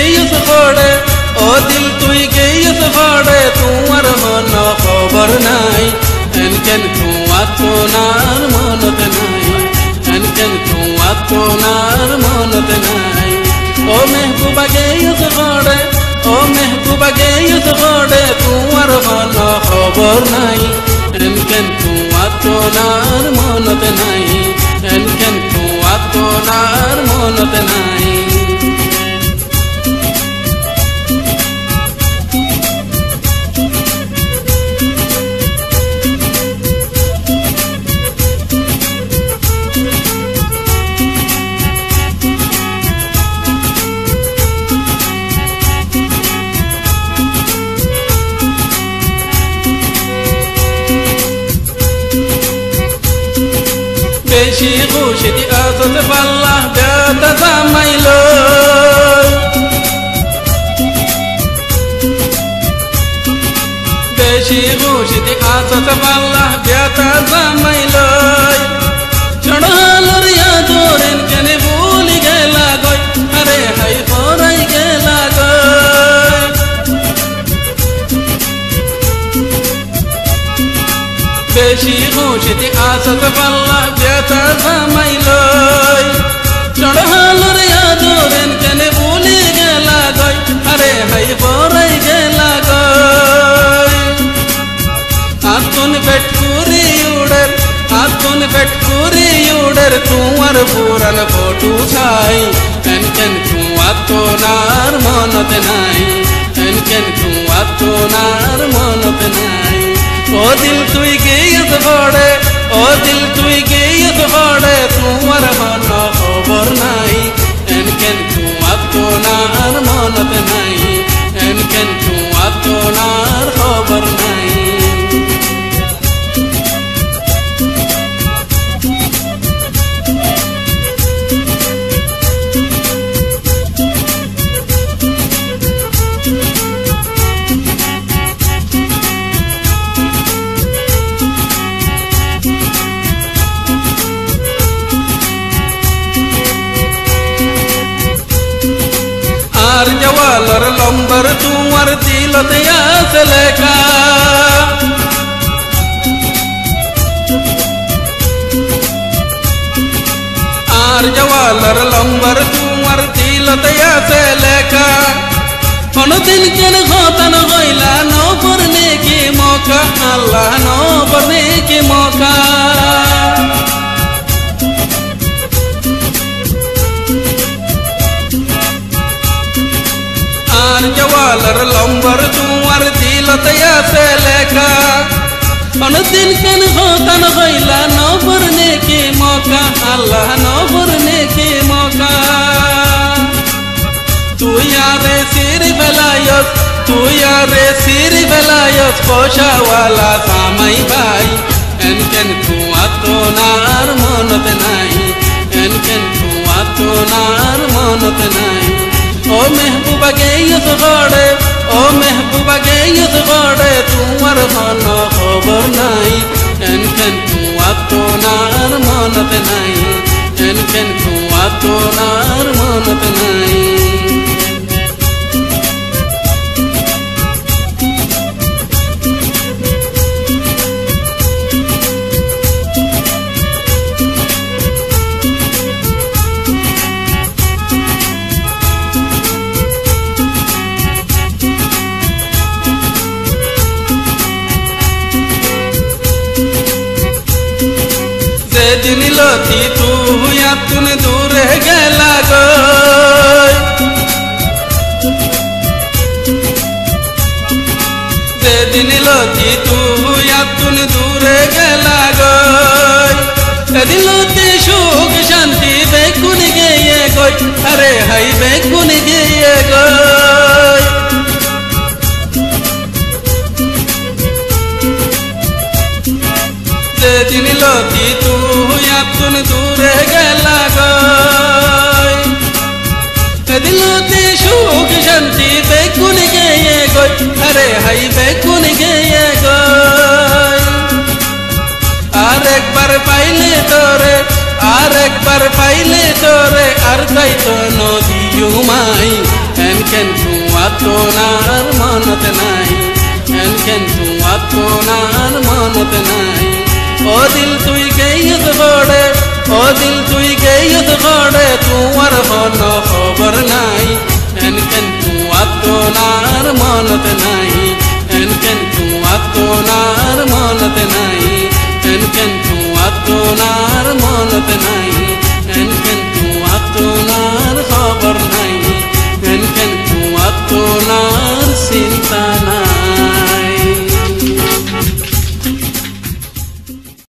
guys পড়ে ও দিল তুই গেইস পড়ে তোমার হন খবর নাই কেন তোমার মনত নাই কেন তোমার মনত নাই ও মেহবুবা গেইস পড়ে ও মেহবুবা গেইস পড়ে তোমার হন খবর নাই কেন তোমার মনত নাই কেন তোমার মনত নাই বেশি খুশিতে আসত পাল্লা বেতা জামাইল বেশি খুশিতে আসত পাল্লা বেতা জামাইল চড়ালোর ইয়াদোরেন কেনে ভুলি গেলা গই আরে হাই পরাই গেলা গই বেশি খুশিতে আসত পাল্লা বেতা জামাইল চড়ালোর ইয়াদোরেন কেনে ভুলি গেলা গই আরে হাই পরাই গেলা গই আতুন পেট কুরি উড়ের আতুন পেট কুরি উড়ের তোমার পুরান ফটো ছাই কেন তোমার মনত নাই কেন তোমার মনত নাই ও দিল তুই গেইস পড়ে ও দিল তুই গেইস পড়ে তোমার মন খবর নাই কেন তোমার মনত নাই কেন তোমার খবর নাই আর জওয়ালার লম্বর তোমার দিলতে আছে লেখা আর জওয়ালার লম্বর তোমার দিলতে আছে লেখা কোনদিন কেন হতান হইলা নবর নেকি মৌকা আল্লাহ নবর নেকি মৌকা আর জওয়ালার লম্বর তোমার দিলতে আছে লেখা কোনদিন কেন হতান হইলা নবর নেকি মৌকা আল্লাহ নবর নেকি মৌকা তুই আরে সির বেলায়ত তুই আরে সির বেলায়ত পয়সাওয়ালা সামাই ভাই কেন তোমার মনত নাই কেন তোমার মনত নাই ও মেহবুবা গেইস পড়ে ও মেহবুবা গেইস পড়ে তোমার হন খবর নাই কেন তোমার মনত নাই কেন তোমার মনত নাই যেদিন লতি তুই আতুন দূরে গেলা গই যেদিন লতি তুই আতুন দূরে গেলা গই সেদিন লতি সুখ শান্তি বেগুন গিয়ে গই আরে হাই বেগুন গিয়ে গই যেদিন লতি তুই আতুন দূরে গেলা গই সেদিন লতি সুখ শান্তি বেগুন গিয়ে গই আরে হাই বেগুন গিয়ে গই আর একবার পাইলে তোরে আর একবার পাইলে তোরে আর তাই তো নদী মাই খেন তোমার মনত নাই খেন তোমার মনত নাই ও দিল তুই গেয়ত গড়ে ও দিল তুই গেয়ত গড়ে তোমার